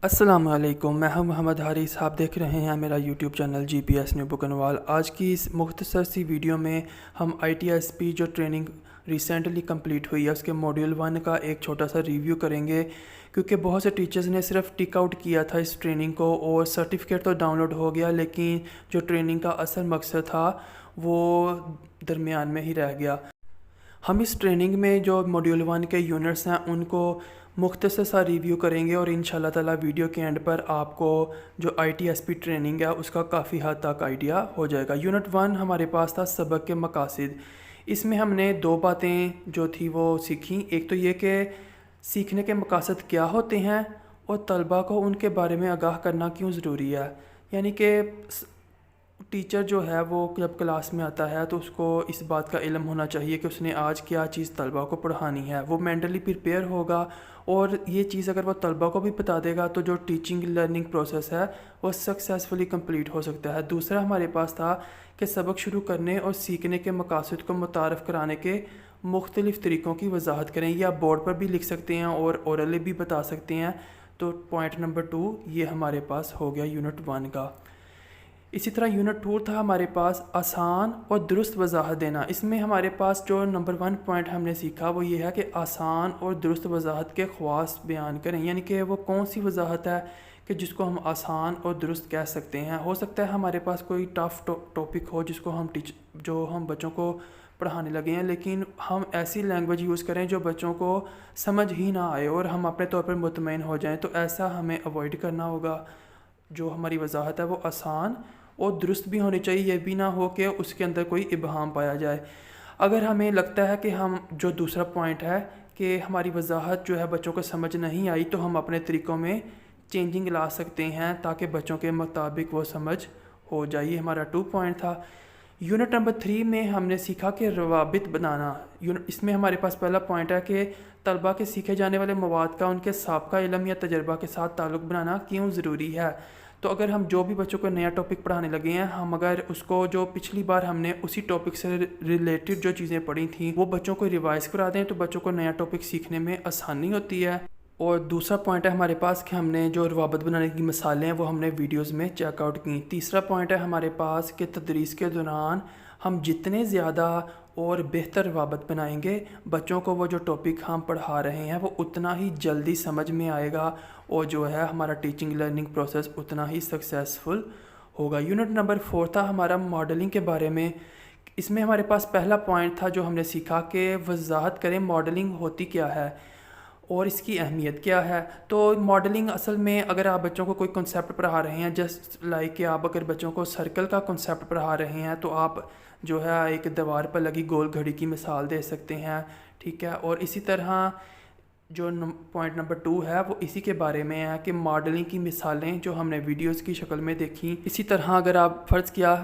السلام علیکم، میں ہوں محمد حارث۔ آپ دیکھ رہے ہیں میرا یوٹیوب چینل جی پی ایس نیو بکنوال۔ آج کی اس مختصر سی ویڈیو میں ہم آئی ٹی ایس پی جو ٹریننگ ریسنٹلی کمپلیٹ ہوئی ہے اس کے ماڈیول 1 کا ایک چھوٹا سا ریویو کریں گے، کیونکہ بہت سے ٹیچرز نے صرف ٹک آؤٹ کیا تھا اس ٹریننگ کو اور سرٹیفکیٹ تو ڈاؤن لوڈ ہو گیا، لیکن جو ٹریننگ کا اصل مقصد تھا وہ درمیان میں ہی رہ گیا۔ ہم اس ٹریننگ میں جو ماڈیول 1 کے یونٹس ہیں ان کو مختصر سا ریویو کریں گے، اور انشاءاللہ تعالی ویڈیو کے اینڈ پر آپ کو جو I T S P training ہے اس کا کافی حد تک آئیڈیا ہو جائے گا۔ یونٹ 1 ہمارے پاس تھا سبق کے مقاصد۔ اس میں ہم نے دو باتیں جو تھی وہ سیکھیں۔ ایک تو یہ کہ سیکھنے کے مقاصد کیا ہوتے ہیں اور طلبہ کو ان کے بارے میں آگاہ کرنا کیوں ضروری ہے، یعنی کہ ٹیچر جو ہے وہ جب کلاس میں آتا ہے تو اس کو اس بات کا علم ہونا چاہیے کہ اس نے آج کیا چیز طلبہ کو پڑھانی ہے، وہ مینٹلی پریپیئر ہوگا، اور یہ چیز اگر وہ طلبہ کو بھی بتا دے گا تو جو ٹیچنگ لرننگ پروسیس ہے وہ سکسیسفلی کمپلیٹ ہو سکتا ہے۔ دوسرا ہمارے پاس تھا کہ سبق شروع کرنے اور سیکھنے کے مقاصد کو متعارف کرانے کے مختلف طریقوں کی وضاحت کریں۔ یہ آپ بورڈ پر بھی لکھ سکتے ہیں اور اورلی بھی بتا سکتے ہیں۔ تو پوائنٹ نمبر 2 یہ ہمارے پاس ہو گیا یونٹ 1 کا۔ اسی طرح یونٹ 2 تھا ہمارے پاس آسان اور درست وضاحت دینا۔ اس میں ہمارے پاس جو نمبر 1 پوائنٹ ہم نے سیکھا وہ یہ ہے کہ آسان اور درست وضاحت کے خواص بیان کریں، یعنی کہ وہ کون سی وضاحت ہے کہ جس کو ہم آسان اور درست کہہ سکتے ہیں۔ ہو سکتا ہے ہمارے پاس کوئی ٹف ٹاپک ہو جس کو ہم بچوں کو پڑھانے لگے ہیں، لیکن ہم ایسی لینگویج یوز کریں جو بچوں کو سمجھ ہی نہ آئے اور ہم اپنے طور پر مطمئن ہو جائیں، تو ایسا ہمیں اوائڈ کرنا ہوگا۔ جو ہماری وضاحت ہے وہ آسان اور درست بھی ہونی چاہیے، یہ بھی نہ ہو کہ اس کے اندر کوئی ابہام پایا جائے۔ اگر ہمیں لگتا ہے کہ ہم جو دوسرا پوائنٹ ہے کہ ہماری وضاحت جو ہے بچوں کو سمجھ نہیں آئی، تو ہم اپنے طریقوں میں چینجنگ لا سکتے ہیں تاکہ بچوں کے مطابق وہ سمجھ ہو جائے۔ یہ ہمارا 2 پوائنٹ تھا۔ یونٹ نمبر 3 میں ہم نے سیکھا کہ روابط بنانا۔ اس میں ہمارے پاس پہلا پوائنٹ ہے کہ طلبہ کے سیکھے جانے والے مواد کا ان کے سابقہ علم یا تجربہ کے ساتھ تعلق بنانا کیوں ضروری ہے۔ تو اگر ہم جو بھی بچوں کو نیا ٹاپک پڑھانے لگے ہیں، ہم اگر اس کو جو پچھلی بار ہم نے اسی ٹاپک سے ریلیٹڈ جو چیزیں پڑھی تھیں وہ بچوں کو ریوائز کرا دیں تو بچوں کو نیا ٹاپک سیکھنے میں آسانی ہوتی ہے۔ اور دوسرا پوائنٹ ہے ہمارے پاس کہ ہم نے جو روابط بنانے کی مثالیں ہیں وہ ہم نے ویڈیوز میں چیک آؤٹ کی۔ تیسرا پوائنٹ ہے ہمارے پاس کہ تدریس کے دوران ہم جتنے زیادہ اور بہتر روابط بنائیں گے، بچوں کو وہ جو ٹاپک ہم پڑھا رہے ہیں وہ اتنا ہی جلدی سمجھ میں آئے گا، اور جو ہے ہمارا ٹیچنگ لرننگ پروسیس اتنا ہی سکسیسفل ہوگا۔ یونٹ نمبر 4 تھا ہمارا ماڈلنگ کے بارے میں۔ اس میں ہمارے پاس پہلا پوائنٹ تھا جو ہم نے سیکھا کہ وضاحت کریں ماڈلنگ ہوتی کیا ہے اور اس کی اہمیت کیا ہے۔ تو ماڈلنگ اصل میں اگر آپ بچوں کو کوئی کنسیپٹ پڑھا رہے ہیں، جسٹ لائک کہ آپ اگر بچوں کو سرکل کا کنسیپٹ پڑھا رہے ہیں تو آپ جو ہے ایک دیوار پر لگی گول گھڑی کی مثال دے سکتے ہیں، ٹھیک ہے۔ اور اسی طرح جو پوائنٹ نمبر 2 ہے وہ اسی کے بارے میں ہے کہ ماڈلنگ کی مثالیں جو ہم نے ویڈیوز کی شکل میں دیکھی۔ اسی طرح اگر آپ فرض کیا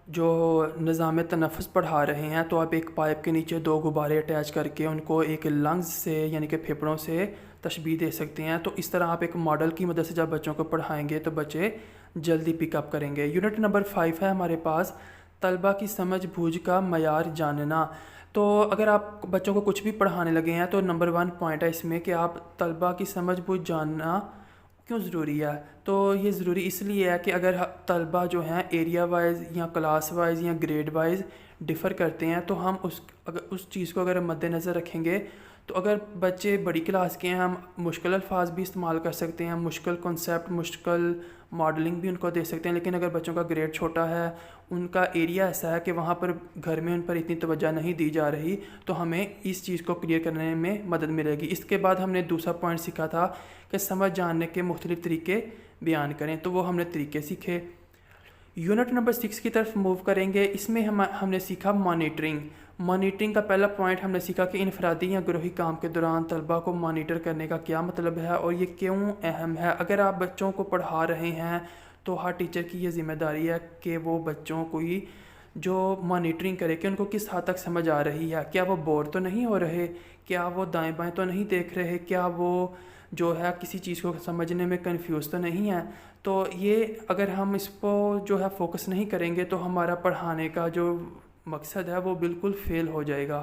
جو نظام تنفس پڑھا رہے ہیں تو آپ ایک پائپ کے نیچے 2 غبارے اٹیچ کر کے ان کو ایک لنگز سے یعنی کہ پھیپھڑوں سے تشبیہ دے سکتے ہیں۔ تو اس طرح آپ ایک ماڈل کی مدد سے جب بچوں کو پڑھائیں گے تو بچے جلدی پک اپ کریں گے۔ یونٹ نمبر 5 ہے ہمارے پاس طلبہ کی سمجھ بوجھ کا معیار جاننا۔ تو اگر آپ بچوں کو کچھ بھی پڑھانے لگے ہیں تو نمبر 1 پوائنٹ ہے اس میں کہ آپ طلبہ کی سمجھ بوجھ جاننا کیوں ضروری ہے۔ تو یہ ضروری اس لیے ہے کہ اگر طلبہ جو ہیں ایریا وائز یا کلاس وائز یا گریڈ وائز ڈفر کرتے ہیں تو ہم اس چیز کو اگر مد نظر رکھیں گے تو اگر بچے بڑی کلاس کے ہیں ہم مشکل الفاظ بھی استعمال کر سکتے ہیں، مشکل کنسیپٹ، مشکل ماڈلنگ بھی ان کو دے سکتے ہیں، لیکن اگر بچوں کا گریڈ چھوٹا ہے، ان کا ایریا ایسا ہے کہ وہاں پر گھر میں ان پر اتنی توجہ نہیں دی جا رہی، تو ہمیں اس چیز کو کلیئر کرنے میں مدد ملے گی۔ اس کے بعد ہم نے دوسرا پوائنٹ سیکھا تھا کہ سمجھ جاننے کے مختلف طریقے بیان کریں، تو وہ ہم نے طریقے سیکھے۔ یونٹ نمبر 6 کی طرف موو کریں گے۔ اس میں ہم نے سیکھا مانیٹرنگ کا پہلا پوائنٹ ہم نے سیکھا کہ انفرادی یا گروہی کام کے دوران طلبہ کو مانیٹر کرنے کا کیا مطلب ہے اور یہ کیوں اہم ہے۔ اگر آپ بچوں کو پڑھا رہے ہیں تو ہر ٹیچر کی یہ ذمہ داری ہے کہ وہ بچوں کو جو مانیٹرنگ کرے کہ ان کو کس حد تک سمجھ آ رہی ہے، کیا وہ بور تو نہیں ہو رہے، کیا وہ دائیں بائیں تو نہیں دیکھ رہے، کیا وہ جو ہے کسی چیز کو سمجھنے میں کنفیوز تو نہیں ہے۔ تو یہ اگر ہم اس کو جو ہے فوکس نہیں کریں گے تو ہمارا پڑھانے کا جو مقصد ہے وہ بالکل فیل ہو جائے گا۔